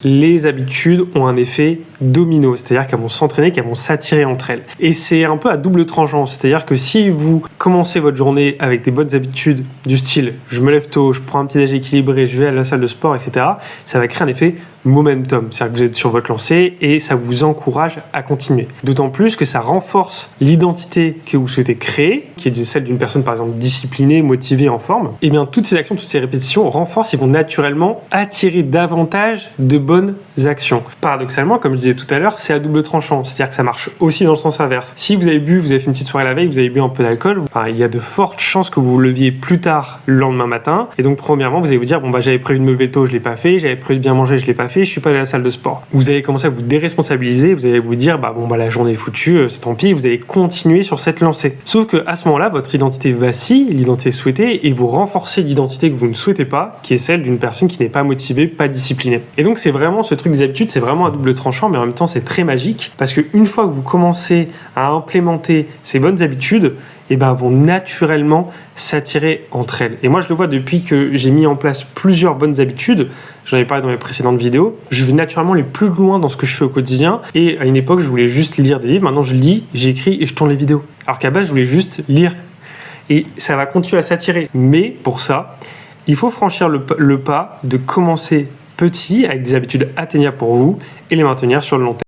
les habitudes ont un effet domino, c'est-à-dire qu'elles vont s'entraîner, qu'elles vont s'attirer entre elles. Et c'est un peu à double tranchant, c'est-à-dire que si vous commencez votre journée avec des bonnes habitudes du style je me lève tôt, je prends un petit déj équilibré, je vais à la salle de sport, etc., ça va créer un effet momentum, c'est-à-dire que vous êtes sur votre lancée et ça vous encourage à continuer. D'autant plus que ça renforce l'identité que vous souhaitez créer, qui est celle d'une personne par exemple disciplinée, motivée, en forme. Et bien toutes ces actions, toutes ces répétitions renforcent et vont naturellement attirer davantage de bonnes actions. Paradoxalement, comme je disais tout à l'heure, c'est à double tranchant, c'est-à-dire que ça marche aussi dans le sens inverse. Si vous avez fait une petite soirée la veille, vous avez bu un peu d'alcool, il y a de fortes chances que vous vous leviez plus tard le lendemain matin. Et donc premièrement, vous allez vous dire j'avais prévu de me lever tôt, je l'ai pas fait, j'avais prévu de bien manger, je l'ai pas fait, je suis pas allé à la salle de sport. Vous allez commencer à vous déresponsabiliser, vous allez vous dire la journée est foutue, c'est tant pis, vous allez continuer sur cette lancée. Sauf que à ce moment-là, votre identité vacille, l'identité souhaitée, et vous renforcez l'identité que vous ne souhaitez pas, qui est celle d'une personne qui n'est pas motivée, pas disciplinée. Et donc c'est vraiment ce truc des habitudes, c'est vraiment à double tranchant, mais en même temps c'est très magique parce qu'une fois que vous commencez à implémenter ces bonnes habitudes, vont naturellement s'attirer entre elles. Et moi, je le vois depuis que j'ai mis en place plusieurs bonnes habitudes. J'en ai parlé dans mes précédentes vidéos. Je vais naturellement aller plus loin dans ce que je fais au quotidien. Et à une époque, je voulais juste lire des livres. Maintenant, je lis, j'écris et je tourne les vidéos. Alors qu'à base, je voulais juste lire. Et ça va continuer à s'attirer. Mais pour ça, il faut franchir le pas de commencer petit avec des habitudes atteignables pour vous et les maintenir sur le long terme.